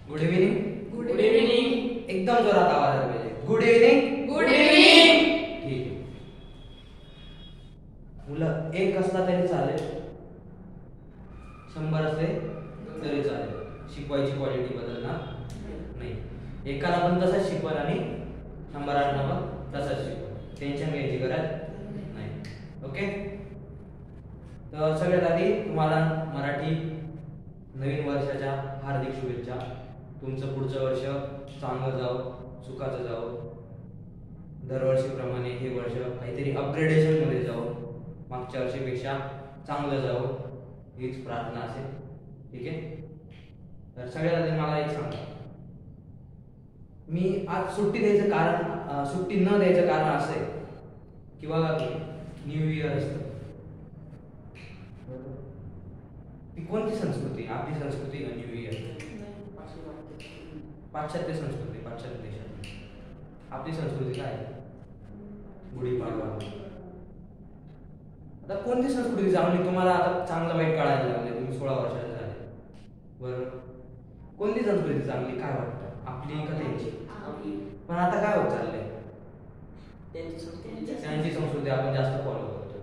Good evening. Good evening. एकदम जोरात आवाज आला पाहिजे. Good evening. Good evening. ठीक आहे. मुलं एक असला तरी चालेल, 100 असले तरी चालेल. शिकवायची क्वालिटी बदलणार नाही. एकाला पण तसंच शिकवण आणि 100 पण तसंच शिकवण. टेन्शन घ्यायची गरज नाही. ओके. तर सगळ्यात आधी तुम्हाला मराठी नवीन वर्षाच्या हार्दिक शुभेच्छा. तुमचं पुढचं वर्ष चांगलं जावं, सुखाचं जावं. दरवर्षीप्रमाणे हे वर्ष काहीतरी अपग्रेडेशनमध्ये जावं, मागच्या वर्षीपेक्षा चांगलं जावं हीच प्रार्थना असेल. ठीक आहे. तर सगळ्यात आधी मला एक सांगा, मी आज सुट्टी द्यायचं कारण, सुट्टी न द्यायचं कारण असं आहे की बघा न्यू इयर असतं. ती कोणती संस्कृती? आपली संस्कृती का न्यू इयर? पाश्चात्य संस्कृती. पाश्चात्य देशात आपली संस्कृती काय? गुढीपाडवा. आता कोणती संस्कृती चांगली? तुम्हाला आता चांगलं वाईट कळायला लागले, तुम्ही 16 वर्षाचे झाले. बरोबर. कोणती संस्कृती चांगली? काय वाटतं, आपली का त्यांची? पण आता काय होत चाललंय, त्यांची संस्कृती आपण जास्त फॉलो करतो.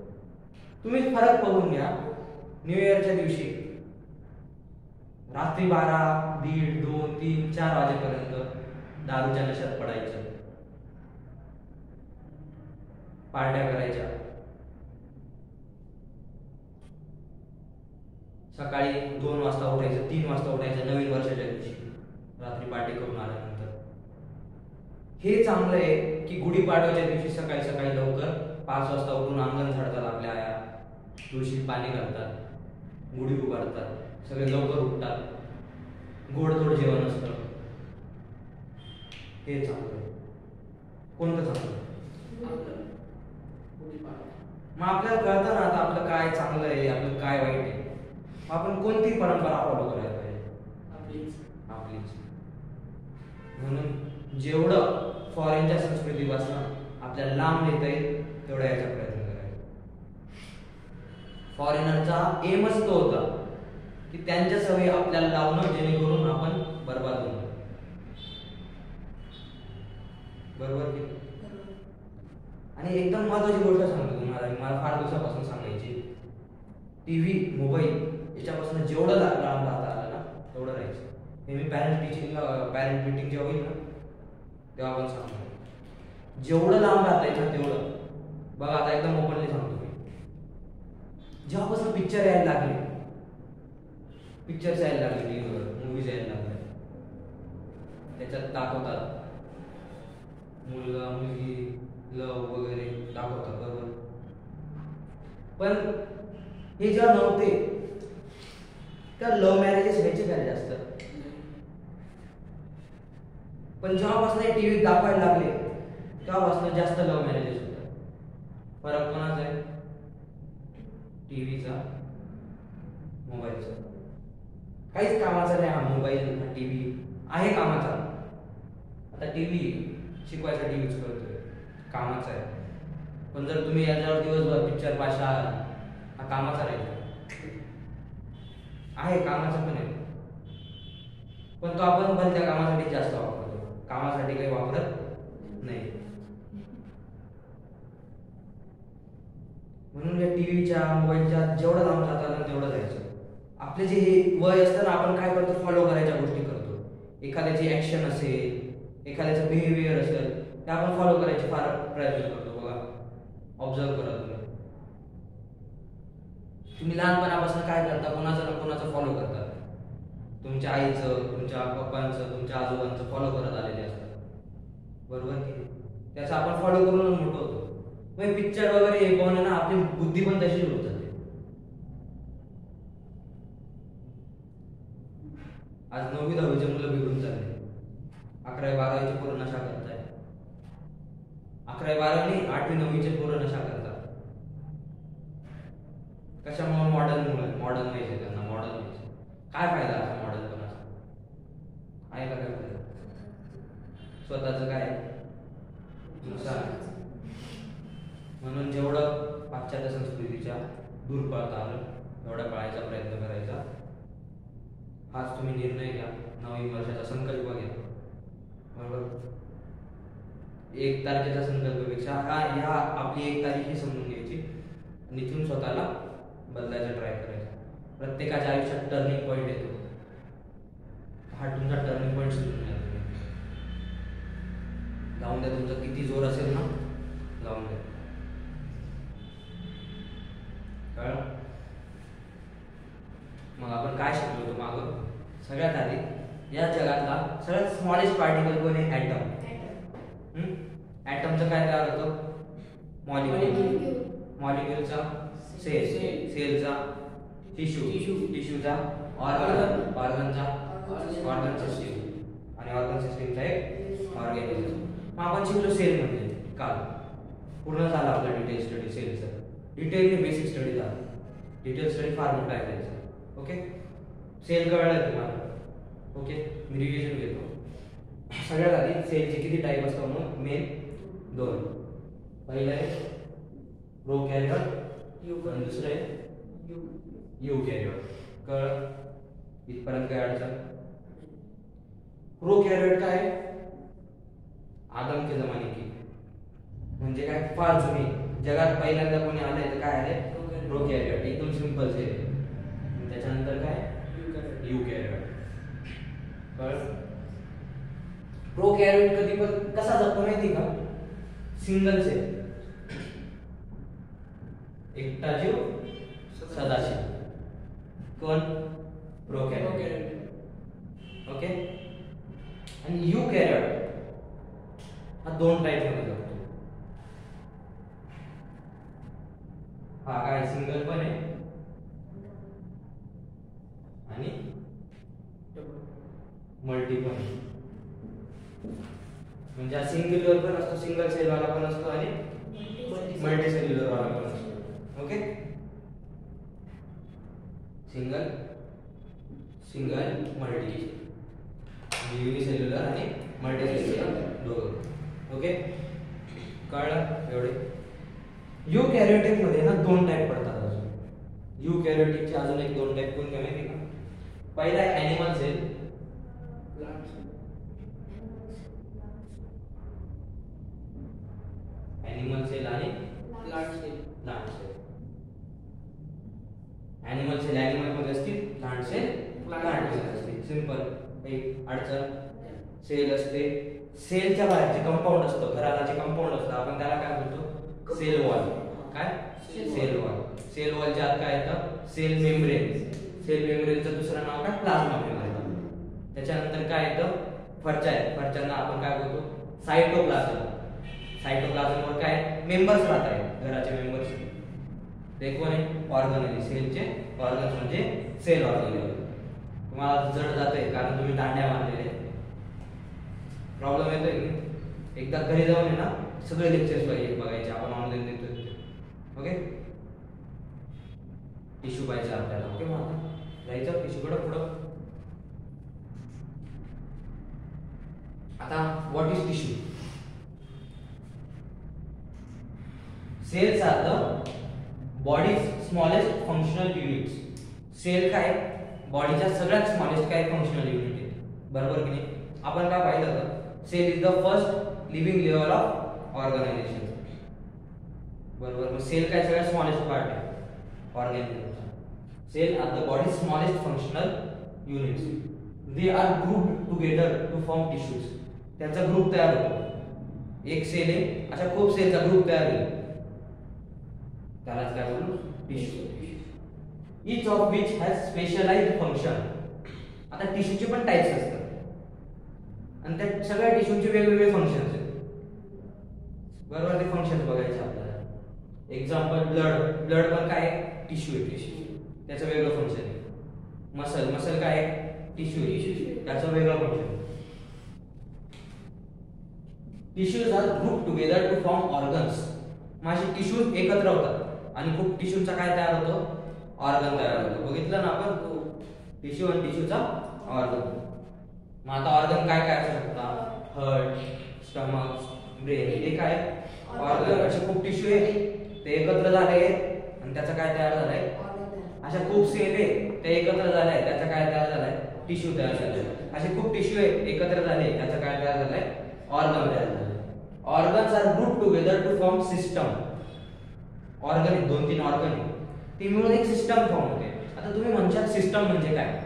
तुम्ही फरक बघून घ्या. न्यू इयरच्या दिवशी रात्री 12, 1:30, 2, 3, 4 वाजेपर्यंत दारूच्या नशेत पडायचं, पार्ट्या करायच्या. सकाळी 2 वाजता उठायचं, 3 वाजता उठायचं नवीन वर्षाच्या दिवशी, रात्री पार्टी करून आल्यानंतर. हे चांगलं आहे की गुढीपाडव्याच्या दिवशी सकाळी सकाळी लवकर 5 वाजता उठून अंगण झाडतात, आपल्या आया तुळशीत पाणी घालतात, गुढी उभारतात, सगळे लवकर उठतात, गोडधोड जेवण असतं. हे चांगलं आहे. कोणतं चांगलं? मग आपल्याला कळतं ना आता आपलं काय चांगलं आहे, आपलं काय वाईट आहे. आपण कोणती परंपरा फॉलो करायला पाहिजे? आपलीच. म्हणून जेवढं फॉरेनच्या संस्कृतीपासून आपल्याला लांब येता येईल तेवढा याचा प्रयत्न करायचा. फॉरेनरचा एमच तो होता की त्यांच्या सवयी आपल्याला लावणं, जेणेकरून आपण बर्बाद होणार. बरोबर की? आणि एकदम महत्वाची गोष्ट सांगतो तुम्हाला, मला फार दिवसापासून सांगायची. टीव्ही, मोबाईल याच्यापासून जेवढं लांब राहता आलं ना तेवढं राहायचं. हे मी पॅरेंट मीटिंग जेव्हा होईल ना तेव्हा आपण सांगतो. जेवढं लांब राहता येईल ना तेवढं. बघा आता एकदम ओपनली सांगतो मी, जेव्हापासून पिक्चर यायला लागले, पिक्चर्स यायला लागले टीव्हीवर, मूवीज यायला लागले, त्याच्यात दाखवतात मुलगा मुलगी लव वगैरे दाखवतात. बरोबर. पण हे जेव्हा नव्हते त्या लव्ह मॅरेजेस व्हायचे काय जास्त. पण जेव्हापासून टीव्हीत दाखवायला लागले तेव्हापासून जास्त लव्ह मॅरेजेस होतात. फरक कोणाचा आहे? टीव्हीचा, मोबाईलचा. काहीच कामाचा नाही हा मोबाईल, हा टीव्ही आहे कामाचा. आता टीव्ही शिकवायसाठी यूज करतोय, कामाचा आहे. पण जर तुम्ही याच्यावर दिवसभर पिक्चर पाशा, हा कामाचा नाही आहे, कामाचा पण आहे. पण तो आपण भलत्या कामासाठी जास्त वापरतो, कामासाठी काही वापरत नाही. म्हणून या टीव्हीच्या, मोबाईलच्या जेवढं लांब जातात तेवढं जायचं. आपले जे हे वय असतं ना, आपण काय करतो, फॉलो करायच्या गोष्टी करतो. एखाद्याची ऍक्शन असेल, एखाद्याचं बिहेवियर असेल, ते आपण फॉलो करायचे फार प्रयत्न करतो. बघा, ऑब्झर्व करा तुम्ही. तुम्ही लहानपणापासून काय करता, कोणाचं ना कोणाचं फॉलो करता. तुमच्या आईचं, तुमच्या पप्पांचं, तुमच्या आजोबांचं फॉलो करत आलेले असतात. बरोबर की? त्याचं आपण फॉलो करून मोठं होतो. मग पिक्चर वगैरे हे पाहून ना आपली बुद्धी पण तशीच होत जाते. आज 9वी 10वीचे मुलं बिघडून चालले. 11वी 12वीचे पोरं नशा करताय. 11वी 12वी 8वी 9वीचे पोरं नशा करतात. कशामुळे? मॉडर्न व्हायचे त्यांना, मॉडर्न व्हायचे. काय फायदा आहे मॉडर्नपणाचा? आहे का काय फायदा? स्वतःचं काय नुकसान. म्हणून जेवढं पाश्चात्य संस्कृतीच्या दूर पळता आलं तेवढा पाळायचा प्रयत्न करायचा. हाच तुम्ही निर्णय घ्या, नवीन वर्षाचा संकल्प घ्या. बरोबर. 1 तारखेचा संकल्पापेक्षा ह्या आपली 1 तारीख ही समजून घ्यायची आणि इथून स्वतःला बदलायचा ट्राय करायचा. प्रत्येकाच्या आयुष्यात टर्निंग पॉईंट येतो. हा तुमचा टर्निंग पॉईंट समजून घ्या. लावून द्या, तुमचा किती जोर असेल ना लावून द्या. कळलं? मग आपण काय शिकलो होतो मागं? सगळ्यात आधी या जगातला सगळ्यात स्मॉलेस्ट पार्टिकल कोण आहे? ॲटम. ॲटमचं काय तयार होतं? मॉलिक्यूल. मॉलिक्यूलचा सेल, सेलचा टिश्यू, टिश्यूचा ऑर्गन, ऑर्गनचा ऑर्गन सिस्टीम आणि ऑर्गन सिस्टीमचा एक ऑर्गॅनिझम. मग आपण शिकलो सेल म्हणजे काल पूर्ण झाला आपला डिटेल स्टडी सेलचा. डिटेल बेसिक स्टडी झाला. डिटेल स्टडी फार मोठा आहे त्याचा. ओके, सेल कळलं तुम्हाला? ओके, मी रिव्हिजन घेतो. सगळ्यात आधी सेलचे किती टाईप असतात? मग मेन 2. पहिलं आहे प्रोकॅरियोट आणि दुसरं आहे यूकॅरियोट. कळलं? इथपर्यंत काय अडचण? प्रोकॅरियोट काय? आदम के जमाने की, म्हणजे काय फार जुनी, जगात पहिल्यांदा कोणी आलंय तर काय आले? प्रोकॅरियोट. एकदम सिंपल सेल. त्याच्यानंतर काय? यूकॅरियोट. कळलं? प्रोकॅरियोट कधी पण कसा जगतो माहिती का? सिंगल सेल, एकटा जीव सदाशिव. कोण? प्रोकॅरियोट. ओके. आणि यूकॅरियोट हा 2 टाईप मध्ये जगतो. हा काय सिंगल पण आहे आणि मल्टी पण आहे. म्हणजे सिंगल पण असतो, सिंगल सेल वाला पण असतो आणि मल्टी सेल्युलर वाला पण असतो. Okay. Single, single, multi, unicellular आणि मल्टी सेल्युलर दोघं. ओके, कळलं? एवढे. यूकॅरियोटिक मध्ये ना 2 टाईप पडतात अजून. यूकॅरियोटिकचे अजून एक 2 टाईप कोणते माहिती का? पहिला आहे ॲनिमल सेल. ॲनिमल सेल आणि plant cell. Animal cell animal मध्ये असतील, प्लांट सेल प्लांट मध्ये असतील. सिंपल. एक अडचण, सेल असते, सेलच्या बाहेर जे कंपाऊंड असतं, घराला जे कंपाऊंड असतं आपण त्याला काय बोलतो? Cell wall. काय? Cell wall. सेल वॉलच्या आत काय येतं? Sale membrane. सेल मेम्ब्रेनचं दुसरं नाव काय? Plasma membrane. त्याच्यानंतर काय येतं? फरच्या आहेत. फरच्यांना आपण काय बोलतो? सायटोप्लाझम. सायटोप्लाझमवर काय? मेंबर्स राहत आहेत, घराचे मेंबर्स. ते कोण आहे? ऑर्गनेली. सेलचे ऑर्गन्स म्हणजे सेल ऑर्गनेली. तुम्हाला जड जातंय कारण तुम्ही दांड्या बांधलेले. प्रॉब्लेम येतोय की एकदा घरी जाऊन आहे ना सगळे लेक्चर्स बघायचे, आपण ऑनलाईन देतोय. ओके. टिश्यू पाहिजे आपल्याला. ओके. मग जायचं टिश्यूकडे पुढं. आता what is tissue? Cells are the body's smallest functional units. Cell काय? बॉडीच्या सगळ्यात स्मॉलेस्ट काय फंक्शनल युनिट आहे. बरोबर की नाही? आपण काय पाहिलं होतं? Cell is the first living level of organisation. बरोबर. मग सेल काय? सगळ्यात स्मॉलेस्ट पार्ट आहे ऑर्गॅनिझमचा. Cell are the body's smallest functional units. They are grouped together to form tissues. त्यांचा ग्रुप तयार होतो. एक सेल आहे, अशा खूप सेलचा ग्रुप तयार होईल, त्यालाच काय बोलू? Tissue. each of which has specialized function. आता टिश्यूचे पण टाइप्स असतात आणि त्या सगळ्या टिश्यूचे वेगवेगळे फंक्शन्स आहेत. बरोबर. ते फंक्शन्स बघायचे आपल्याला. Example blood. ब्लड पण काय? टिश्यू आहे. टिश्यू त्याचं वेगळं फंक्शन आहे. मसल. मसल काय? टिश्यू आहे, त्याचं वेगळं function. Tissues are group together to form organs. माझे टिश्यूज एकत्र होतात आणि खूप टिश्यूचा काय तयार होतो? ऑर्गन तयार होतो. बघितलं ना आपण? टिश्यू आणि टिश्यूचा ऑर्गन. मग आता ऑर्गन काय काय असू शकतात? Heart, stomach, brain. हे काय? ऑर्गन. असे खूप टिश्यू आहे, ते एकत्र झाले आणि त्याचा काय तयार झालंय? अशा खूप सेल आहे, ते एकत्र झाले, त्याचा काय तयार झालाय? टिश्यू तयार झाले. असे खूप टिश्यू एकत्र झाले, त्याचं काय तयार झालंय? ऑर्गन तयार झाले. Organs are group together to form system. Organ 2-3 organ आहे, ती मिळून एक सिस्टम फॉर्म होते. आता तुम्ही म्हणशाल सिस्टम म्हणजे काय?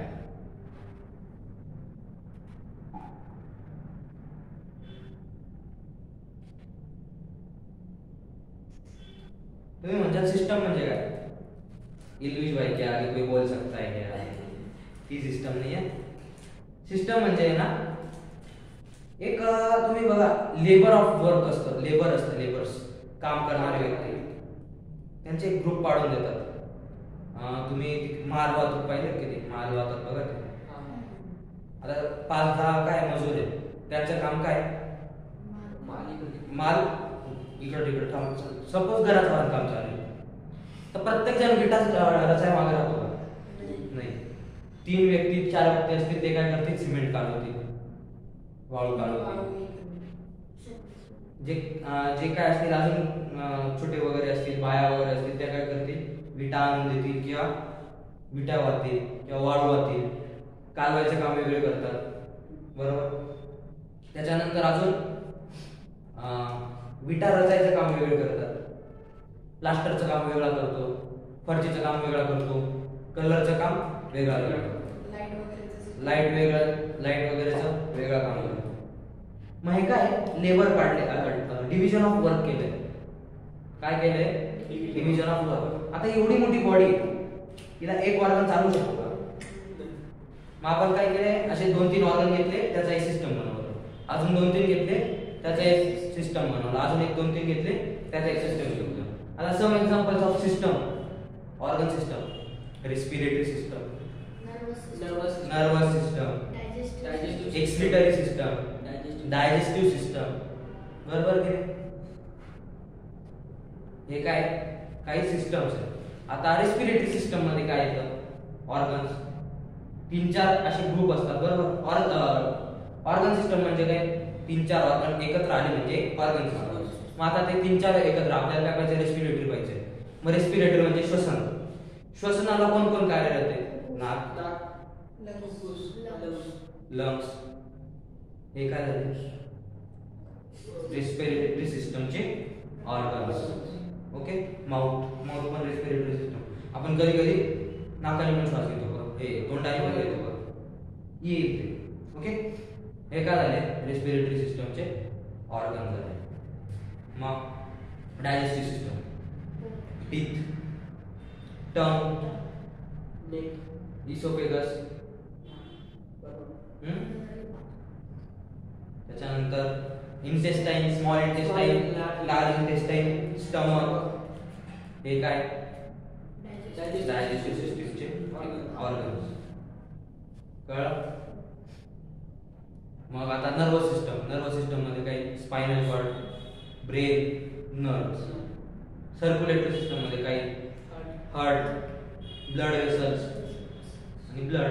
तुम्ही म्हणशाल सिस्टम म्हणजे काय? इल्विश भाई के आगे कोई बोल सकता है क्या? ती सिस्टम नाही आहे. सिस्टम म्हणजे ना एक तुम्ही बघा लेबर ऑफ वर्क असतं, लेबर्स काम करणारे व्यक्ती, त्यांचे एक ग्रुप पाडून देतात. तुम्ही माल वाहतूक पाहिजे किती माल वाहतूक बघा ते. आता 5-10 काय मजूर आहेत, त्यांचं काम काय? माल इकडे तिकडे थांब. सपोज घराचं बांधकाम चालू आहे, तर प्रत्येक जण विटा रचाय मागे राहतो का? नाही. 3 व्यक्ती 4 व्यक्ती असतील, ते काय करतील? सिमेंट काढवतील, वाळू काढवतील. जे काय असतील अजून छोटे वगैरे असतील, बाया वगैरे असतील, त्या काय करतील? विटा आणून देतील किंवा विटा वाहतील किंवा वाळू वाहतील. कालवायचं काम वेगळे करतात, बरोबर. त्याच्यानंतर अजून विटा रचायचं काम वेगळे करतात, प्लास्टरचं काम वेगळा करतो, फरशीचं काम वेगळा करतो, कलरचं काम वेगळा करतो, लाईट वगैरेचं वेगळं काम करतो. मग हे काय लेबर काढले, डिव्हिजन ऑफ वर्क केलंय. काय केलंय? Division of work. आता एवढी मोठी बॉडी, तिला एक ऑर्गन चालू शकतो का? मग आपण काय केलंय? असे 2-3 ऑर्गन घेतले, त्याचा एक सिस्टम बनवलं. अजून 2-3 घेतले, त्याचा एक सिस्टम बनवला. अजून 1-2-3 घेतले, त्याचा एक सिस्टम घेतला. आता some examples of system, organ system: respiratory system, nervous system, excretory system, digestive system, बरोबर की नाही? हे काय काही सिस्टम्स आहेत. आता रेस्पिरेटरी सिस्टम मध्ये काय येतं? ऑर्गन्स 3-4 असे ग्रुप असतात, बरोबर. ऑर्गन सिस्टम म्हणजे काय? 3-4 ऑर्गन एकत्र आले म्हणजे ऑर्गन सिस्टम. मग आता ते 3-4 एकत्र आपल्याला काय पाहिजे? रेस्पिरेटरी पाहिजे. मग रेस्पिरेटरी म्हणजे श्वसन. श्वसनाला कोण कार्यरत आहे? नाक, लंग्स. हे काय झाले? रेस्पिरेटरी सिस्टमचे ऑर्गन्स. ओके. माउथ पण रेस्पिरेटरी सिस्टम. आपण कधी नाकाने पण श्वास घेतो बघ, हे तोंडाने पण घेतो बघ, येते. ओके. हे काय झाले? रेस्पिरेटरी सिस्टमचे ऑर्गन झाले. मग डायजेस्टिव्ह सिस्टम: टीथ, टंग, इसोफेगस. त्याच्यानंतर intestine, small intestine, large intestine, stomach. हे काय? डायजेस्टिव्ह सिस्टमचे ऑर्गन्स. कळलं? मग आता नर्वस सिस्टम मध्ये काही spinal cord, brain, nerves. Circulatory system मध्ये काही हार्ट, ब्लड वेसल्स आणि ब्लड.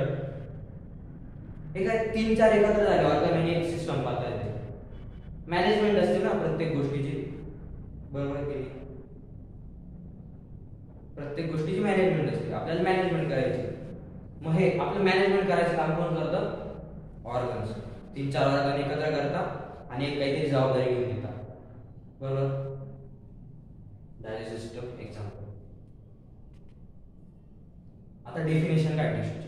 हे काय 3-4 एकत्र झाले ऑर्गन आणि एक सिस्टम पाहता येते. मॅनेजमेंट असते ना प्रत्येक गोष्टीची, बरोबर की नाही? प्रत्येक गोष्टीची मॅनेजमेंट असते, आपल्याला मॅनेजमेंट करायची. मग हे आपलं मॅनेजमेंट करायचं काम कोण करतं? ऑर्गन्स. 3-4 ऑर्गन एकत्र करतात आणि एक काहीतरी जबाबदारी घेऊन येतात, बरोबर. Digestive system example. आता डेफिनेशन काय टिश्यूची?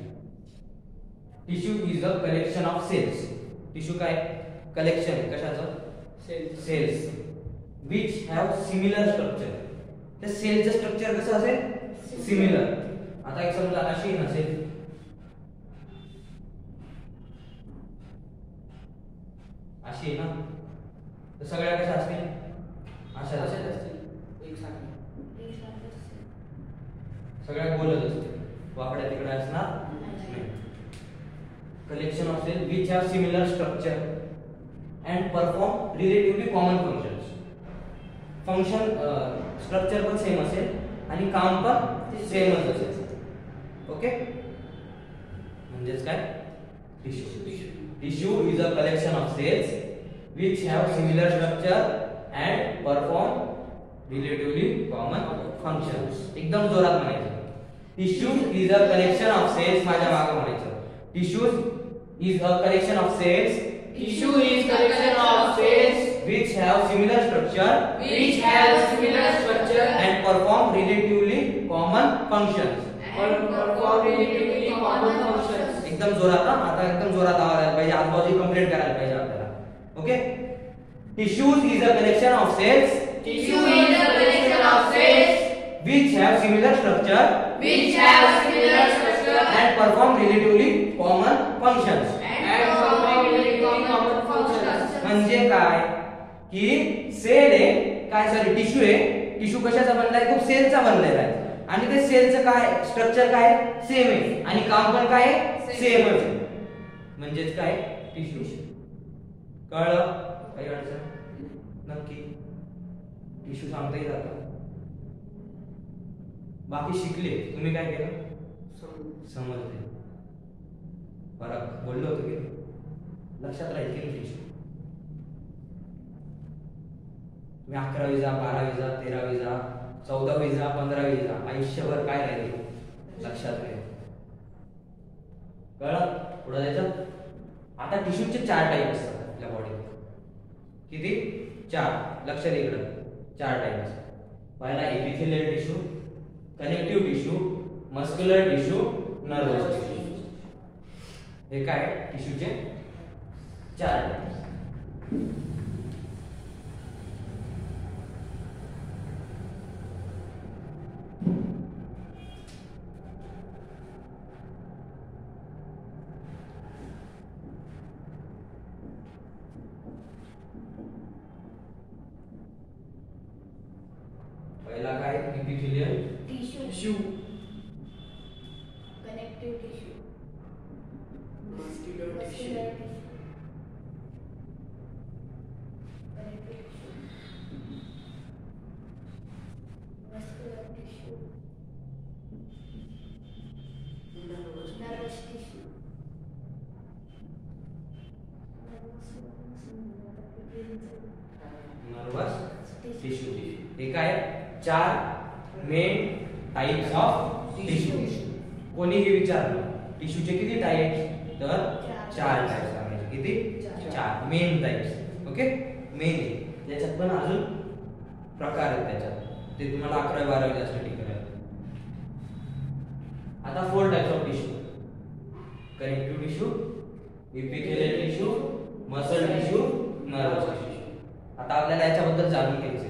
Tissue is a collection of cells. Tissue काय? कलेक्शन कशाचं? Cells which have similar structure. त्या सेलचं स्ट्रक्चर कसं असेल? सिमिलर. आता एक समजा अशी नसेल, अशी ना, तर सगळ्या कशा असतील? अशा असतील, सगळ्या गोलच असतील, वाकड्या तिकडे असणार नाही. Collection of cell which have similar structure and perform relatively common functions. Function structure पण सेम असेल आणि काम पण सेमच असेल. ओके. म्हणजेच काय? Tissue is a collection of cells which have similar structure and perform relatively common functions. एकदम जोरात म्हणायचं. Tissue is a collection of cells. माझ्या मागे म्हणायचं. tissues is a collection of cells Tissue is collection of cells which have similar structure which have similar structure and perform relatively common functions. and perform relatively common functions. एकदम जोरात हा, आता एकदम जोरात आवाज आला पाहिजे, आजूबाजू कंप्लीट करायला पाहिजे आपल्याला. Okay, tissues is a collection of cells Tissue is a collection of cells which have similar structure which have similar structure and perform relatively common functions. and perform relatively common functions. म्हणजे काय की sale आहे काय, sorry tissue आहे. Tissue कशाचा बनलाय, खूप सेलचा बनलेला आहे आणि ते सेलचं काय स्ट्रक्चर काय सेम आहे आणि काम पण काय सेम आहे. म्हणजेच काय टिश्यू. कळलं काही अडचण नक्की टिश्यू सांगता येईल आता. बाकी शिकले तुम्ही काय केलं समजले, फरक बोललो होतो की लक्षात राहील की टिश्यू. तुम्ही 11वी जा 12वी जा 13वी जा 14वी जा 15वी जा आयुष्यभर काय राहील लक्षात राहील. कळलं पुढे जायचं. आता टिश्यूचे 4 टाईप असतात आपल्या बॉडीत. किती 4, लक्षात इकडं 4 टाईप असतात. पहिला epithelial tissue, connective tissue, muscular tissue, nervous tissue. हे काय टिश्यूचे 4 टाईप. पहिला काय epithelial tissue, connective tissue, Muscular muscular tissue. Tissue, connective tissue, muscular tissue, nervous tissue, nervous tissue. हे काय 4 मेन टाइप्स ऑफ टिश्यू. कोणीही विचारलं टिश्यूचे किती टाइप्स, तर 4 टाइप्स सांगायचे. किती 4 मेन टाइप्स. Okay, main. त्याच्यात पण अजून प्रकार आहेत त्याच्यात, ते तुम्हाला 11वी 12वी साठी करायला. आता 4 types of tissue, connective tissue, epithelial tissue, muscle tissue, nervous tissue. आता आपल्याला याच्याबद्दल जाणून घ्यायचे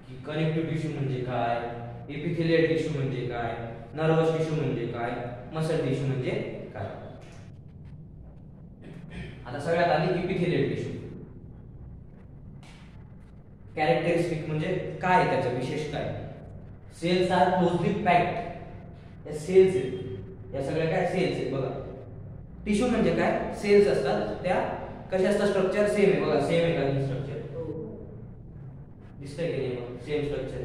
की कनेक्टिव्ह टिश्यू म्हणजे काय, एपिथेलियल टिश्यू म्हणजे काय, नर्वस टिश्यू म्हणजे काय, मसल टिश्यू म्हणजे काय. आता सगळ्यात आधी एपिथेलियल टिश्यू. कॅरेक्टरिस्टिक म्हणजे काय, त्याचं विशेष काय. Cells are closely packed. या सेल्स आहेत, या सगळ्या काय सेल्स आहेत बघा. टिश्यू म्हणजे काय, सेल्स असतात, त्या कशा असतात स्ट्रक्चर सेम आहे बघा. सेम आहे का स्ट्रक्चर, दिसतंय की नाही, सेम स्ट्रक्चर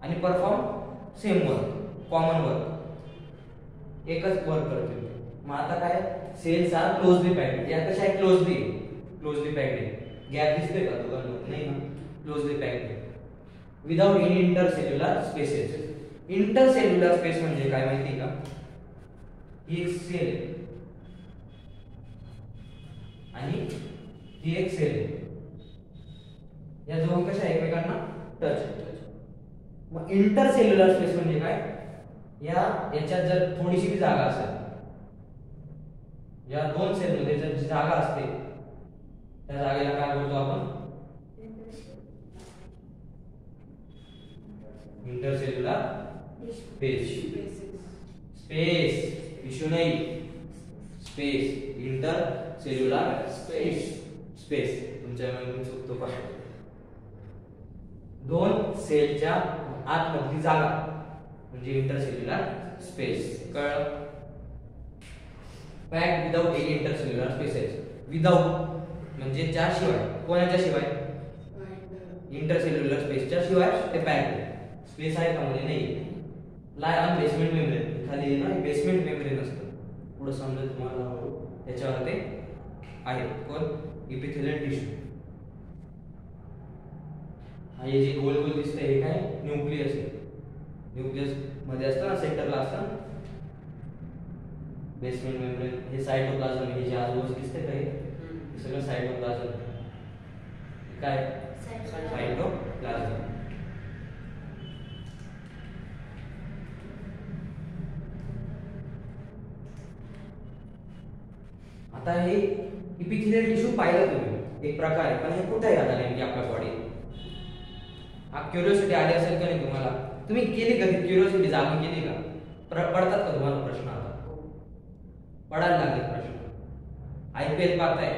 आणि perform same work, common work, एकच वर्क करते. मग आता काय सेल्स आर क्लोजली पॅक्ड. या कशा आहे क्लोजली पॅक्ड आहे. गॅप दिसतोय का तुम्हाला, नाही ना, क्लोजली पॅक्ड आहे without any intercellular spaces. Intercellular space म्हणजे काय माहिती का, ही एक सेल आहे आणि ही एक सेल आहे, या दोन कशा एकमेकांना टच. मग इंटरसेल्युलर स्पेस म्हणजे काय, याच्यात जर थोडीशी भी जागा असेल, या दोन सेल मध्ये जर जागा असते, त्या जागेला काय बोलतो आपण, इंटरसेल्युलर स्पेस. इश्यू नाही, स्पेस, इंटरसेल्युलर स्पेस. तुमच्या मनातून चुकतो का, दोन सेलच्या आतमधली जागा म्हणजे इंटरसेल्युलर स्पेस. कळलं. Packed without any intercellular spaces. Without म्हणजे ज्याशिवाय, कोणाच्या शिवाय, इंटरसेल्युलर स्पेसच्या शिवाय ते पॅक्ड. स्पेस आहे का मध्ये, नाही. लाय ऑन बेसमेंट मेम्ब्रेन, खाली ना बेसमेंट मेम्ब्रेन असतं, पुढे समजेल तुम्हाला, त्याच्यावर ते आहे. कोण, एपिथेलियल टिश्यू. हे जे गोल गोल दिसतंय हे काय न्यूक्लियस आहे. न्यूक्लियस मध्ये असतं ना, सेंटरला असतं, बेसमेंट मेम्ब्रेन हे सायटोप्लाझम, हे जे आजूबाजू दिसते का हे सगळं सायटोप्लाझम. काय सायटोप्लाझम. आता हे इपिथेलियल टिश्यू पाहिलं तुम्ही एक प्रकार आहे, पण हे कुठे आहे आता नेमकी आपल्या बॉडीत? हा क्युरिओसिटी आली असेल का नाही तुम्हाला? तुम्ही केली कधी क्युरिओसिटी जाणून केली का? पडतात का तुम्हाला प्रश्न? आता पडायला लागले प्रश्न. IPL पाहताय,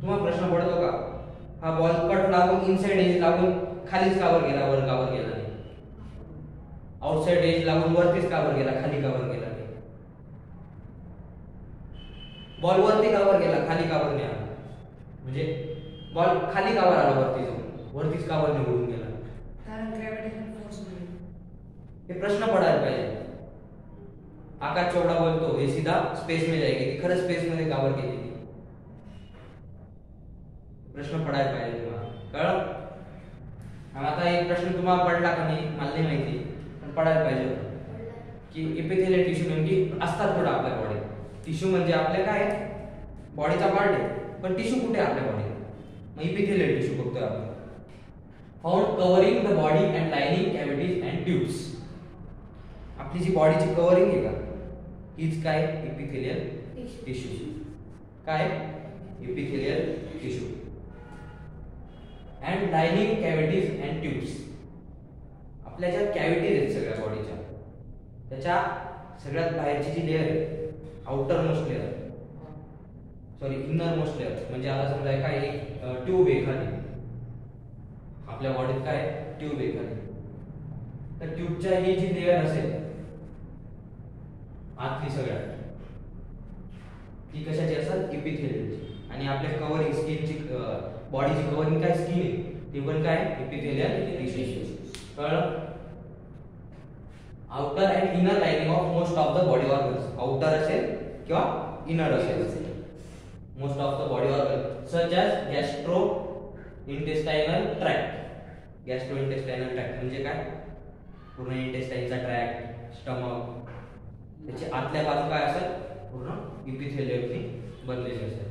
तुम्हाला प्रश्न पडतो का हा बॉल कट लागून इनसाइड एज लागून खालीच कावर गेला, वर कावर गेला नाही? आउटसाइड एज लागून वरतीच कावर गेला, खाली कावर गेला नाही? बॉल वरती कावर गेला, खाली कावर नाही आला? म्हणजे बॉल खाली कावर आला, वरती जाऊन वरतीच कावर निवडून गेला? कारण ग्रॅव्हिटेशन फोर्स नाही. हे प्रश्न पडायला पाहिजे. आकाश चोपडा बोलतो हे सीधा स्पेस में जाएगी, ती खरंच स्पेस मध्ये कावर गेली ती? प्रश्न पडायला पाहिजे तुम्हाला, कळलं? आता एक प्रश्न तुम्हाला पडला का नाही मला नाही माहिती, पण पडायला पाहिजे की इपिथेलियल टिश्यू नेमकी असतात कुठं आपल्या बॉडीत? टिश्यू म्हणजे आपल्या काय बॉडीचा पार्ट आहे, पण टिश्यू कुठे आपल्या बॉडीत? मग इपिथेलियल टिश्यू बघतोय आपण. Found covering the body and lining cavities and tubes. आपली जी बॉडीची कव्हरिंग आहे का हीच काय इपिथेलियल टिश्यू. काय epithelial tissue and lining cavities and tubes. आपल्या ज्या कॅव्हिटीज आहेत सगळ्या बॉडीच्या, त्याच्या सगळ्यात बाहेरची जी लेअर आहे outer most layer, sorry inner most layer, म्हणजे आता समजा काय एक ट्यूब आहे खाली आपल्या बॉडीत, काय ट्यूब आहे खाली, तर ट्यूबच्या ही जी लेअर असेल आतली सगळ्यात, ती कशाची असतात? इपिथेलियलची. आणि आपल्या कव्हरिंग स्किनची, बॉडीची कव्हरिंग काय स्किन आहे ती पण काय इपिथेलियल टिश्यू. कळलं? Outer and inner lining of most of the body organs. Outer असेल किंवा इनर असेल most of the body organ such as gastro intestinal tract. Gastro intestinal tract म्हणजे काय? पूर्ण इंटेस्टाइनचा ट्रॅक्ट, स्टमक, त्याची आतल्या बाजू काय असेल? पूर्ण इपिथेलियमनी बनलेली असेल.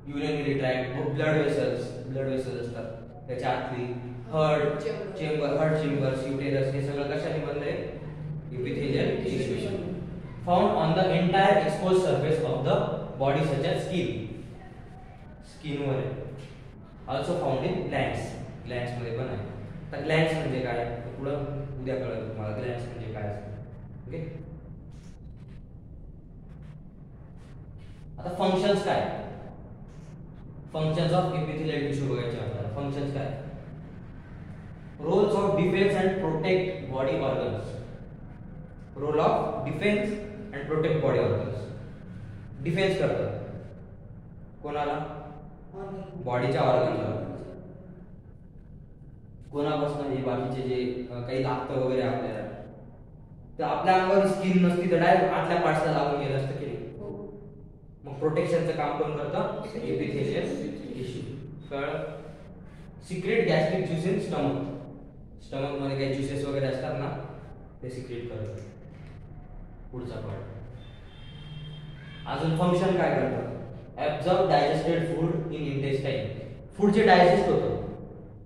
युरिनरी ट्रॅक्ट, ब्लड वेसल्स असतात त्याच्या आतली, हार्ट चेंबर, युटेरस, हे सगळं कशाने बनलंय? Epithelial tissue. Found on the entire exposed surface of the body such as skin वर आहे. ऑल्सो फाउंड इन ग्लँड्स मध्ये पण आहे. तर ग्लँड्स म्हणजे काय पुढं उद्या कळेल तुम्हाला ग्लँड्स म्हणजे काय असतं. ओके, आता फंक्शन्स काय? फंक्शन्स ऑफ इपिथेलियल टिश्यू बघायचे आपल्याला. फंक्शन्स काय? Roles of defence and protect body organs. Role of defence and protect body organs. Defence करतात कोणाला? बॉडीच्या ऑर्गनला. कोणापासून? हे बाकीचे जे काही लागतं वगैरे आपल्याला, तर आपल्या अंगावर स्किन नसती तर डायरेक्ट आतल्या पार्ट्सला लागून गेलं असतं की नाही? मग प्रोटेक्शनचं काम कोण करतं? Epithelial tissue. कळलं? Secrete gastric juice in stomach मध्ये काही ज्युसेस वगैरे असतात ना, ते सिक्रेट करतात. पुढचा पार्ट. अजून फंक्शन काय करतात? Absorb digested food in intestine. Food जे डायजेस्ट होतं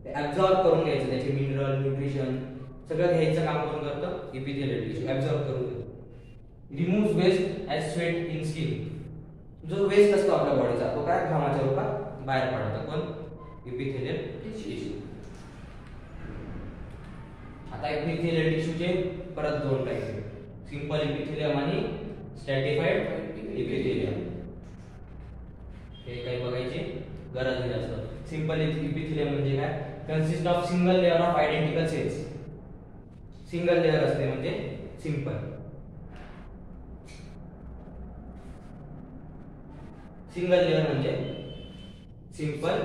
ते ऍब्झॉर्ब करून घ्यायचं, त्याचे मिनरल, न्यूट्रिशन सगळं घ्यायचं काम कोण करतं? इपिथेलियल टिश्यू ऍब्झॉर्ब करून घेतो. Remove waste as sweat in skin. जो वेस्ट असतो आपल्या बॉडीचा तो काय घामाच्या रूपात बाहेर पडतो. कोण? Epithelial tissue. आता इपिथेलियल टिश्यूचे परत दोन टाईप आहेत, सिंपल इपिथेलियम आणि स्ट्रॅटिफाइड इपिथेलियम. हे काही बघायची गरज नाही जास्त. सिंपल इपिथेलियम म्हणजे काय? Consist of single layer of identical cells. Single layer असते म्हणजे सिंपल. सिंगल लेअर म्हणजे simple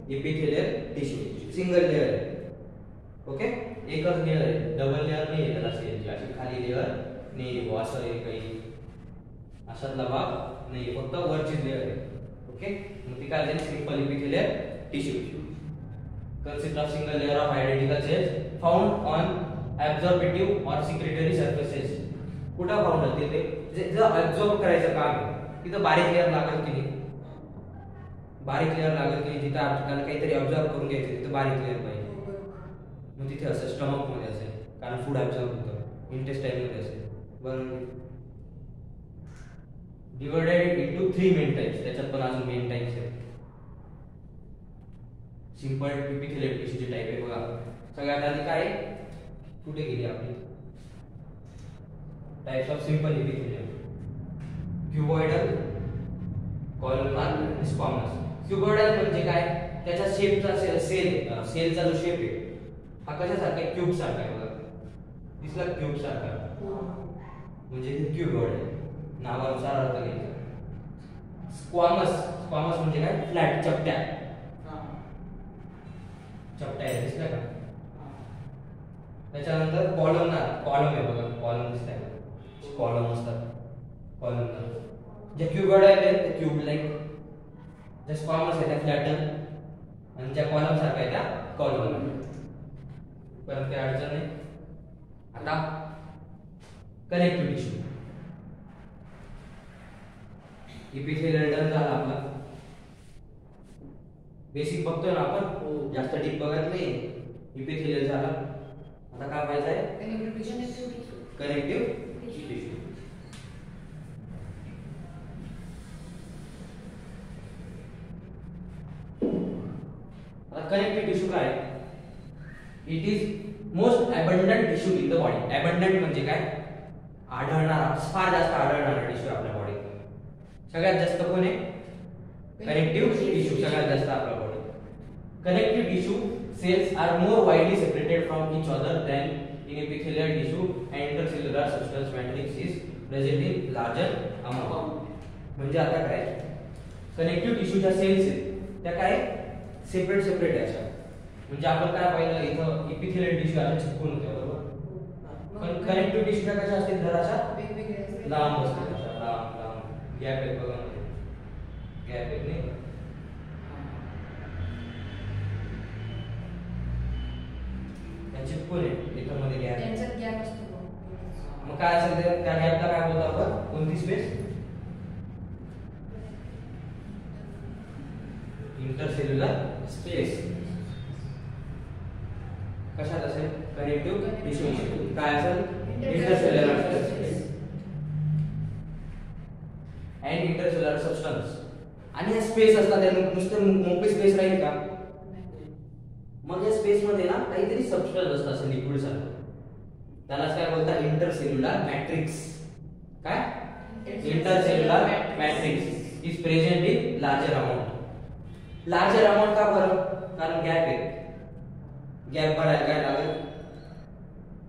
epithelial tissue. Single layer आहे. ओके, एकच लेअर आहे, डबल लेअर नाही आहे त्याला सेलची. अशी खाली लेअर नाही, असं आहे काही अशातला भाग नाही, फक्त वरची लेअर आहे. ओके, मग ती काय झाली? Simple epithelial tissue. Consist of single layer of identical cells found on absorptive or secretory surfaces. कुठं फाउंड होते ते जर ऑब्झर्व करायचं काम आहे तिथं बारीक लेअर लागेल की नाही, बारीक लेअर लागेल की नाही, जिथं आपल्याला काहीतरी ऑब्झर्व करून घ्यायचं तिथं बारीक लेअर पाहिजे. मग तिथे असं स्टमक मध्ये असेल कारण फूड ऑब्झर्व होतं, इंटेस्टाईन मध्ये असेल. बरोबर. Divided into 3 main types. त्याच्यात पण अजून मेन टाइप्स आहेत. सिंपल एपिथेलियल टिश्यूची टाइप आहे बघा. सगळ्यात आधी काय कुठे गेली आपली types of simple epithelial. Cuboidal, columnar, squamous. Cuboidal म्हणजे काय, त्याच्या शेपचा सेलचा जो शेप आहे हा कशासारखा आहे, क्यूब सारखा आहे बघा. दिसला क्यूब सारखा म्हणजे क्युबॉइडल नावानुसार अर्थ घ्यायचा. स्क्वॅमस म्हणजे काय, फ्लॅट चपट्या आहे, दिसलं का. त्याच्यानंतर कॉलमनार, कॉलम आहे बघा, कॉलम दिसतंय, कॉलम असतात कॉलमनार. जे क्युबॉइडल आहे ते क्यूब लाईक, जे स्क्वॅमस आहे त्या फ्लॅटन, आणि ज्या कॉलम सारख्या आहे त्या कॉलमनार. परत काही अडचण नाही. आता कनेक्टिव्ह टिश्यू. एपिथेलियल डन झाला आपला. बेसिक बघतोय ना आपण, जास्त डीप बघत नाही. एपिथेलियल झाला. आता काय पाहिजे आहे, कनेक्टिव्ह टिश्यू. आता कनेक्टिव्ह टिश्यू काय, it is most abundant tissue in the body. Abundant म्हणजे काय, आढळणारा, फार जास्त आढळणारा टिश्यू आपल्या बॉडीत. सगळ्यात जास्त कोण आहे, कनेक्टिव्ह टिश्यू सगळ्यात जास्त आपल्या बॉडीत. Connective tissue cells are more widely separated from each other than in epithelial tissue, and intercellular substance matrix is present in larger amount. म्हणजे आता काय, कनेक्टिव्ह टिश्यूच्या सेल्स आहेत त्या काय सेपरेट आहे अशा. म्हणजे आपण काय पाहिलं इथं एपिथेलियल टिश्यू अशा चिपकून होते बरोबर, पण कनेक्टिव्ह टिश्यूच्या कशा असतील जराशा लांब असतात, अशा लांब गॅप आहे बघा, गॅप आहे नाही चिपकून आहे इथं मध्ये गॅप असतो. मग काय असेल त्या गॅपला काय बोलतो आपण, कोणती स्पेस, इंटरसेल्युलर स्पेस. कशात असेल, कनेक्टिव्ह टिश्यू काय असेल, intercellular space and intercellular substance. आणि हे स्पेस असतात त्या नुसतं मोकळी स्पेस राहील का, मग या स्पेस मध्ये ना काहीतरी सबस्टन्स असतं असं लिक्विड सारखं. त्यालाच काय बोलतात, इंटरसेल्युलर मॅट्रिक्स. काय, intercellular matrix is present in larger amount. Larger amount का बरं, कारण गॅप आहे. गॅप भरायला काय लागेल,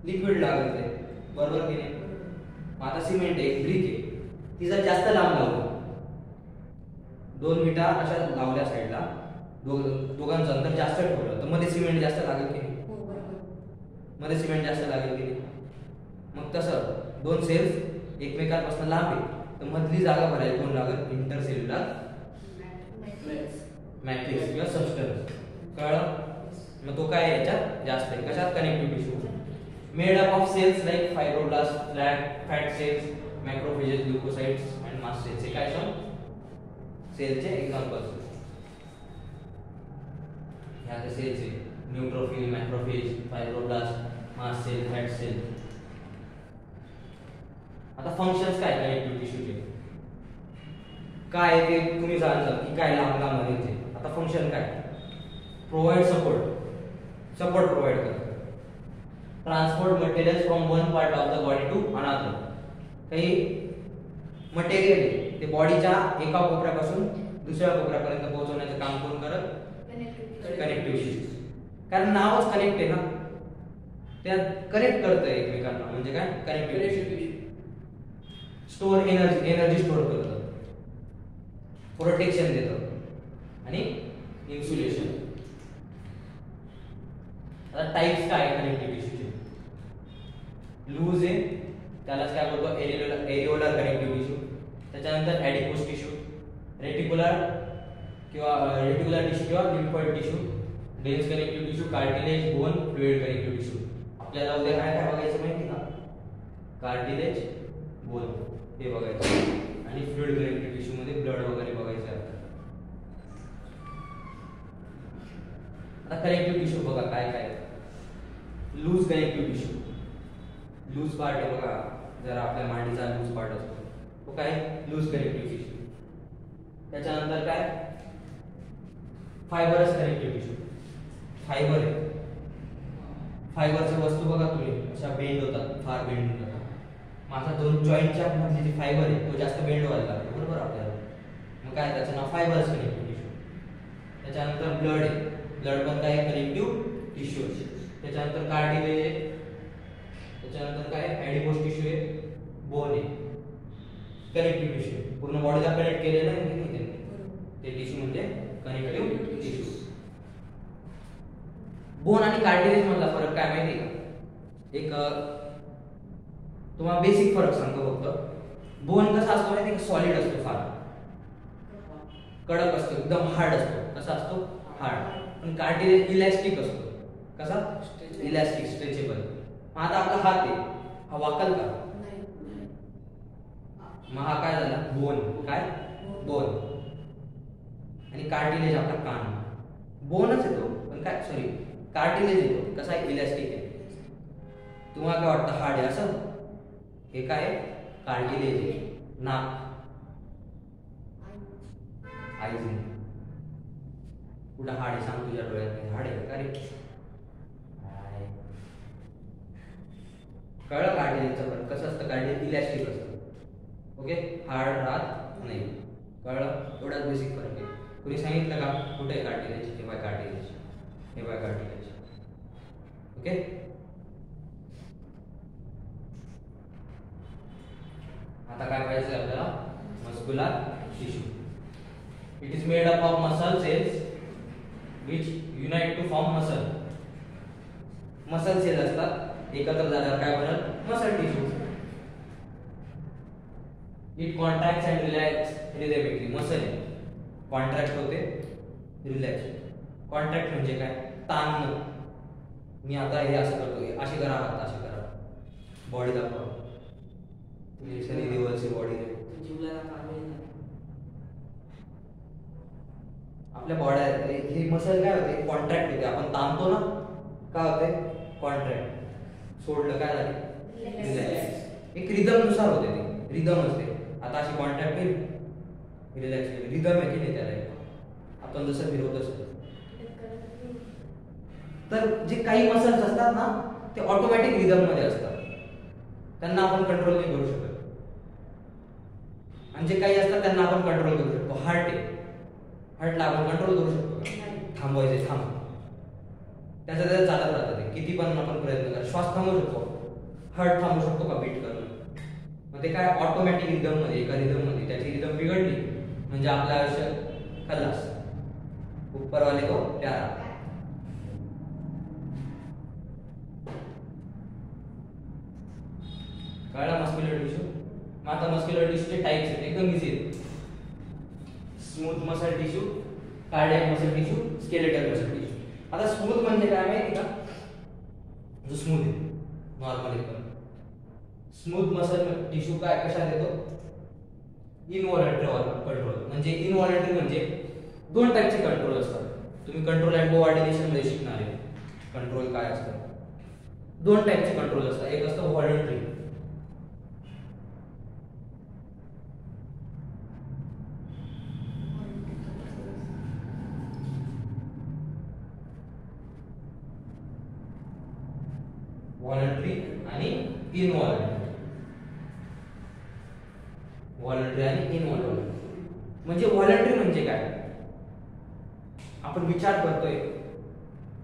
लिक्विड लागेल ते, बरोबर की नाही. आता सिमेंट आहे, ब्रिक आहे, ती जर जास्त लांब लावलं 2 मीटर अशा लावल्या साईडला, दोघांचं अंतर जास्त ठेवलं तर मध्ये सिमेंट जास्त लागेल की नाही, मध्ये सिमेंट जास्त लागेल की नाही. मग तसं 2 सेल्स एकमेकांपासून लांब आहे तर मधली जागा भरायला कोण लागेल, इंटरसेल्युलर मॅट्रिक्स किंवा सबस्टन्स. कळलं. मग तो काय याच्यात जास्त आहे, कशात, connective tissue. Made up of cells like fibroblast, fat cells, macrophages, leucocytes and mast cells. हे काय सेलचे एक्झाम्पल्स. ह्या त्या सेल्स आहे, neutrophil, macrophage, fibroblast, mast cell, fat cell. आता फंक्शन्स काय कनेक्टिव्ह टिश्यूचे, काय ते तुम्ही जाणता की काय लांब आहे ते. आता फंक्शन काय, प्रोव्हाइड सपोर्ट प्रोव्हाइड करतो. Transport material from one part of the body to another. काही मटेरियल आहे ते बॉडीच्या एका कोपऱ्यापासून दुसऱ्या कोपऱ्यापर्यंत पोहोचवण्याचं काम कोण करत, कनेक्टिव्ह टिश्यू. कारण नावच कनेक्ट आहे ना, त्यात कनेक्ट करतं एकमेकांना, म्हणजे काय, connective tissue. Store energy store करतं, प्रोटेक्शन देतं आणि इन्सुलेशन. आता टाइप्स काय कनेक्टिव्ह टिश्यूचे, लूज आहे त्यालाच काय बोलतो, एरिओलर कनेक्टिव्ह टिश्यू. त्याच्यानंतर ॲडिपोस टिश्यू, रेटिक्युलर टिश्यू किंवा lymphoid tissue, dense connective tissue, cartilage, bone, fluid connective tissue. आपल्याला उद्या काय काय बघायचं माहिती का, कार्टिलेज, बोन हे बघायचं आणि फ्लुइड कनेक्टिव्ह टिश्यू मध्ये ब्लड वगैरे बघायचं आहे. आता कनेक्टिव्ह टिश्यू बघा काय काय. Loose connective tissue, loose part आहे बघा, जर आपल्या मांडीचा लूज पार्ट असतो तो काय लूज कनेक्टिव्ह टिश्यू. त्याच्यानंतर काय फायबरस कनेक्टिव्ह टिश्यू, फायबर आहे. फायबरच्या वस्तू बघा तुम्ही अशा बेंड होतात, फार बेंड होतात. माझा दोन जॉईंटच्या मधले जे फायबर आहे तो जास्त बेंड व्हायला लागतो बरोबर आपल्याला, मग काय त्याचं नाव फायबरस कनेक्टिव्ह टिश्यू. त्याच्यानंतर ब्लड आहे, ब्लड पण काय कनेक्टिव्ह टिश्यू. त्याच्यानंतर कार्टिलेज आहे, त्याच्यानंतर काय ॲडिपोज टिश्यू आहे, बोन आहे. कनेक्टिव्ह टिश्यू पूर्ण बॉडीला कनेक्ट केलेलं आहे की नाही ते टिश्यू म्हणजे कनेक्टिव्ह टिश्यू. बोन आणि कार्टिलेज मधला फरक काय माहिती का? एक तुम्हाला बेसिक फरक सांगतो फक्त. बोन कसा असतो माहिती का? सॉलिड असतो, फार कडक असतो, एकदम हार्ड असतो. कसा असतो? हार्ड. पण कार्टिलेज इलॅस्टिक असतो. कसा? Elastic, stretchable. आता आपला हात आहे, हा वाकल का? मग हा काय झाला? बोन. काय? बोन. आणि कार्टिलेज आपला कान, बोनच येतो पण काय सॉरी कार्टिलेज येतो. कसा आहे? इलॅस्टिक आहे. तुम्हाला काय वाटतं हार्ड आहे असं? हे काय कार्टिलेज आहे. नाक, आईज नाही. कुठं हाड आहे सांग तुझ्या डोळ्यात? हाड आहे का रे? कळलं कार्टिलेजचं फरक कसं असतं? कार्टिलेज इलॅस्टिक असतं, ओके, हार्ड राहत नाही. कळलं? एवढाच बेसिक फरक आहे. कुणी सांगितलं का कुठे आहे कार्टिलेज? हे बाय कार्टिलेज, हे बाय कार्टिलेज, ओके. आता काय पाहिजे आपल्याला? Muscular tissue. It is made up of muscle cells which unite to form muscle. Muscle cell असतात, एकत्र झाल्यावर काय बनल? Muscle tissue. It contracts and relax rhythmically. Muscle contract होते, रिलॅक्स. कॉन्ट्रॅक्ट म्हणजे काय? ताण. मी आता हे असं करतोय, अशी करा हात, अशी करा, बॉडी दाखवा. शनी देवलची बॉडी आपल्या बॉड्या हे मसल काय होते? कॉन्ट्रॅक्ट होते. आपण ताणतो ना, काय होते? कॉन्ट्रॅक्ट. सोडलं काय झाले? रिलॅक्स. एक रिदम नुसार होते, ते रिदम असते. आता अशी कॉन्ट्रॅक्ट केली, रिलॅक्स केली, रिदम आहे की नाही त्याला? आपण जसं फिरवत असतो. तर जे काही मसल्स असतात ना ते ऑटोमॅटिक रिदम मध्ये असतात, त्यांना आपण कंट्रोल नाही करू शकत. आणि जे काही असतात त्यांना आपण कंट्रोल करू शकतो. हार्ट आहे, हार्टला आपण कंट्रोल करू शकतो. थांबवायचे, थांब, त्याचं त्याचं चालत राहतं ते. किती पण आपण प्रयत्न करा, श्वास थांबवू शकतो, हार्ट थांबवू शकतो का बीट करणं? मग ते काय ऑटोमॅटिक रिदम मध्ये, एका रिदम मध्ये. त्याची रिदम बिघडली म्हणजे आपलं आयुष्य खल्लास. उपरवाले को प्यारा. कळला? Muscular tissue. मग आता मस्क्युलर टिश्यूचे टाइप्स आहेत, एकदम इझी आहेत. Smooth muscle tissue, cardiac muscle tissue, skeletal muscle tissue. आता स्मूथ म्हणजे काय माहिती का? जो स्मूथ आहे नॉर्मल एकदम. स्मूथ मसल टिश्यू काय कशात येतो? इनव्हॉलंटरी कंट्रोल. म्हणजे इनव्हॉलंटरी म्हणजे दोन टाइपचे कंट्रोल असतात. तुम्ही कंट्रोल अँड कोऑर्डिनेशन मध्ये शिकणार आहे. कंट्रोल काय असतं? दोन टाइपचे कंट्रोल असतात. एक असतं व्हॉलंटरी, व्हॉलंटरी आणि इनव्हॉलंटरी. व्हॉलंटरी आणि इनव्हॉलंटरी. म्हणजे व्हॉलंटरी म्हणजे काय? आपण विचार करतोय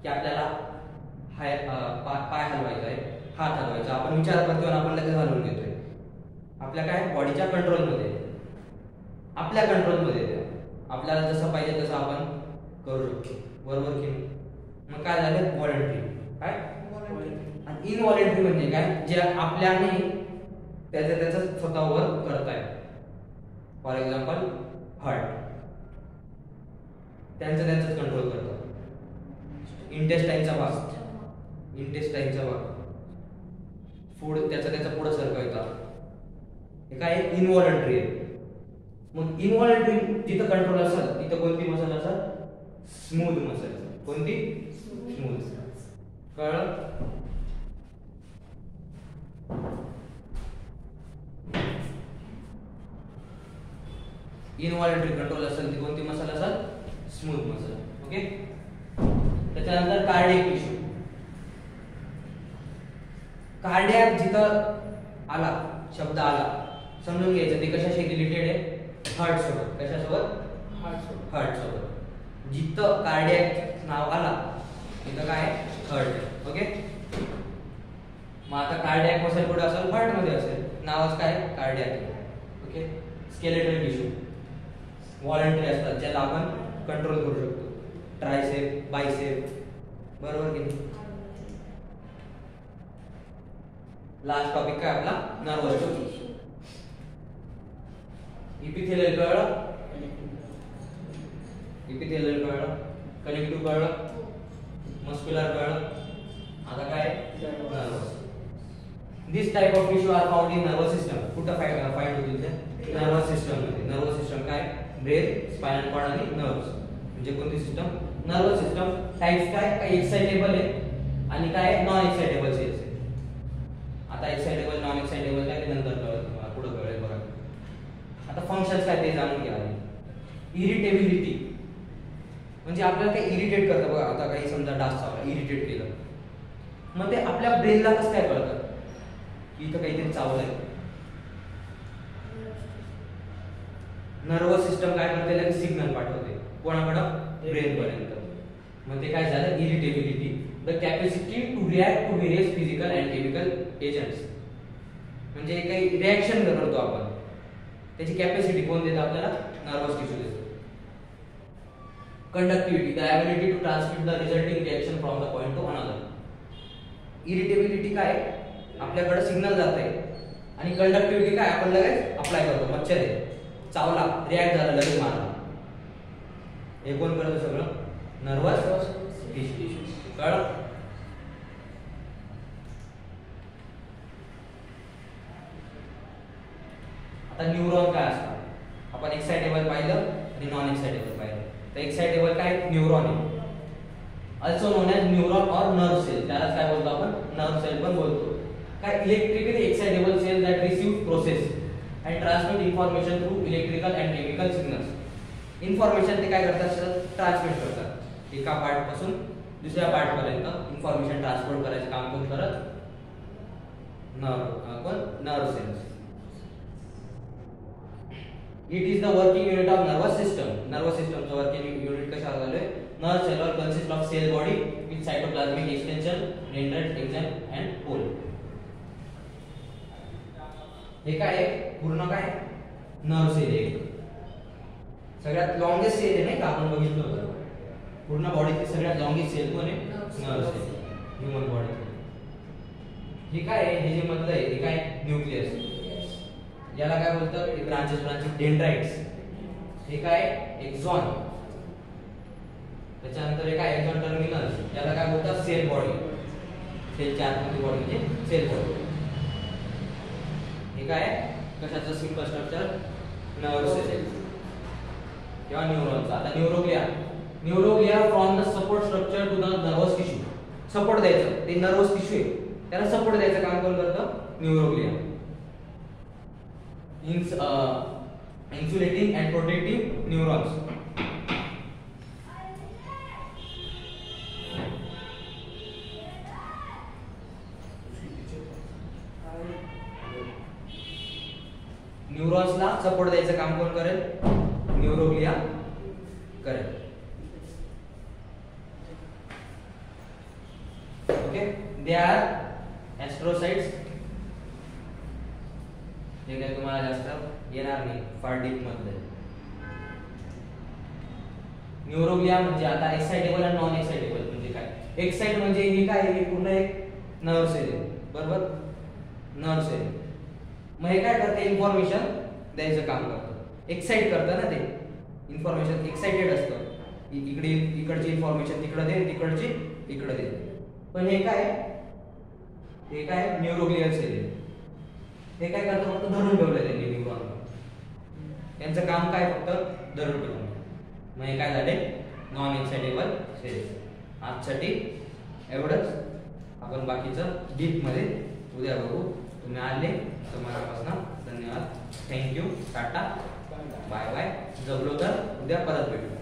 की आपल्याला पाय हलवायचा आहे, हात हलवायचा, आपण विचार करतोय आणि आपण लगेच हलवून घेतोय. आपल्या काय बॉडीच्या कंट्रोलमध्ये, आपल्या कंट्रोलमध्ये. आपल्याला जसं पाहिजे तसं आपण करू शकतो, बरोबर की? मग काय झालं? व्हॉलंटरी. काय? आणि इनव्हॉलंटरी म्हणजे काय? जे आपल्याने त्याचं स्वतःवर करताय. फॉर एक्झाम्पल हार्ट, त्यांचं कंट्रोल करतात. इंटेस्टाईनचा भाग, इंटेस्टाईनचा भाग, फूड त्याचं पुढं सरकवतात. हे काय इनव्हॉलंटरी आहे. मग इनव्हॉलंटरी जिथं कंट्रोल असेल तिथं कोणती मसल असेल? Smooth muscle. कोणती? स्मूथ. कळलं? इनव्हॉलंटरी कंट्रोल असेल ती कोणती मसल असेल? Smooth muscle. ओके. त्याच्यानंतर कार्डियक टिश्यू. कार्डियक जिथं आला शब्द आला समजून घ्यायचं ते कशाशी रिलेटेड आहे? हार्ट सोबत. कशासोबत? हार्ट सोबत. जिथं कार्डियक नाव आला तिथं काय? हार्ट. ओके. मग आता कार्डियक मसल कुठे असेल? हार्ट मध्ये असेल. नावच काय? Cardiac. Okay. Skeletal tissue voluntary असतात ज्याला आपण कंट्रोल करू शकतो. Tricep, bicep. बरोबर की नाही? लास्ट टॉपिक काय आपला? Nervous system. इपिथेलियल कळलं? इपिथेलियल कळलं, कनेक्टिव्ह कळलं, मस्क्युलर कळलं. आता काय? Nervous. This type of tissue are found in nervous system. कुठं फाइंड होतील ते? नर्वस सिस्टम मध्ये. नर्वस सिस्टम काय? ब्रेन, स्पायनल कॉर्ड आणि नर्व्स. म्हणजे कोणती सिस्टम? Nervous system. टाइप्स काय? काही एक्साइटेबल आहे आणि काय नॉन एक्साइटेबल सेल्स आहे. आता एक्साइटेबल नॉन एक्साइटेबल काय ते नंतर कळेल तुम्हाला, पुढे कळेल बघा. आता फंक्शन्स काय ते जाणून घ्या. इरिटेबिलिटी म्हणजे आपल्याला काही इरिटेट करतं बघा. आता काही समजा डास चावला, इरिटेट केलं, मग ते आपल्या ब्रेनला कसं काय कळतं की इथं काहीतरी चावलंय? नर्वस सिस्टम काय करते? लगेच सिग्नल पाठवते कोणाकडं? ब्रेन पर्यंत. मग ते काय झालं? Irritability. The capacity to react to various physical and chemical agents. म्हणजे काही रिॲक्शन करतो आपण, त्याची कॅपॅसिटी कोण देतं आपल्याला? नर्वस टिश्यू देतो. Conductivity, the ability to transmit the resulting reaction from the point to another. Irritability काय? आपल्याकडे सिग्नल जात आहे. आणि कंडक्टिव्हिटी काय? आपण लगेच अप्लाय करतो. मच्छर आहे, चावला, रिॲक्ट झाला, लगेच मारला. हे कोण करतं सगळं? Nervous tissue. कळलं? आता न्यूरॉन काय असतात? आपण एक्साइटेबल पाहिलं आणि नॉन एक्साइटेबल पाहिलं. तर एक्साइटेबल काय? न्यूरॉन आहे. ऑल्सो नोन एज न्यूरॉन और नर्व सेल. त्यालाच काय बोलतो आपण? नर्व सेल पण बोलतो. काय? Electrically excitable cell that receive process and transmit information through electrical and chemical signals. Information ते काय करतात? ट्रान्समिट करतात. एका पार्ट पासून दुसऱ्या पार्ट पर्यंत इन्फॉर्मेशन ट्रान्सपोर्ट करायचं काम कोण करत? Nerve cells. It is the working unit of nervous system. Nervous सिस्टमचं वर्किंग युनिट कशावर झालंय? नर्व सेल और consist of cell body with cytoplasmic extension, dendrite, axon and pole. हे काय आहे? पूर्ण काय? नर्व सेल आहे. सगळ्यात लॉंगेस्ट सेल आहे नाही का? आपण बघितलं होतं. पूर्ण बॉडीची सगळ्यात लॉंगेस्ट सेल कोण आहे? Nerve cell. Human body. हे काय आहे? हे जे मधलं आहे हे काय? न्यूक्लियस. याला काय बोलतात? Branches dendrites. हे काय? एक्झॉन. त्याच्यानंतर हे काय? Axon terminal. याला काय बोलतात? Cell body. सेलच्या आतमध्ये बॉडी म्हणजे सेल बॉडी. हे काय? कशाचं सिंपल स्ट्रक्चर? नर्व सेल किंवा न्यूरॉनचा. आता neuroglia. Neuroglia from the support structure to the nervous tissue. Support द्यायचं. ते नर्वस टिश्यू आहे त्याला सपोर्ट द्यायचं काम कोण करतं? Neuroglia. insulating and protecting neurons. न्यूरॉन्सला सपोर्ट द्यायचं काम कोण करेल? न्यूरोग्लिया करेल. ओके. They are astrocytes. हे काय तुम्हाला जास्त येणार नाही, फार डीप मध्ये. न्यूरोग्लिया म्हणजे आता एक्साइटेबल आणि नॉन एक्साइटेबल म्हणजे काय? एक्साइट म्हणजे हे काय? हे पूर्ण एक नर्व सेल आहे. बरोबर? Nerve cell. मग हे काय करते? इन्फॉर्मेशन द्यायचं काम करतं. एक्साइट करतं ना ते. इन्फॉर्मेशन एक्साइटेड असतं. इकडे इकडची इन्फॉर्मेशन तिकडे दे, तिकडची इकडे दे. पण हे काय? हे काय? न्यूरोग्लियर सेल आहे. हे काय करतं फक्त धरून ठेवलं त्यांनी न्यूरॉन. त्यांचं काम काय फक्त धरून ठेवणं. मग हे काय झाले नॉन एक्साइटेबल सेल्स. आजसाठी एवढंच. आपण बाकीचं डीप मध्ये उद्या बघू. तुम्ही आले तर मनापासून धन्यवाद. थँक्यू. Tata bye bye. जमलो तर उद्या परत भेटू.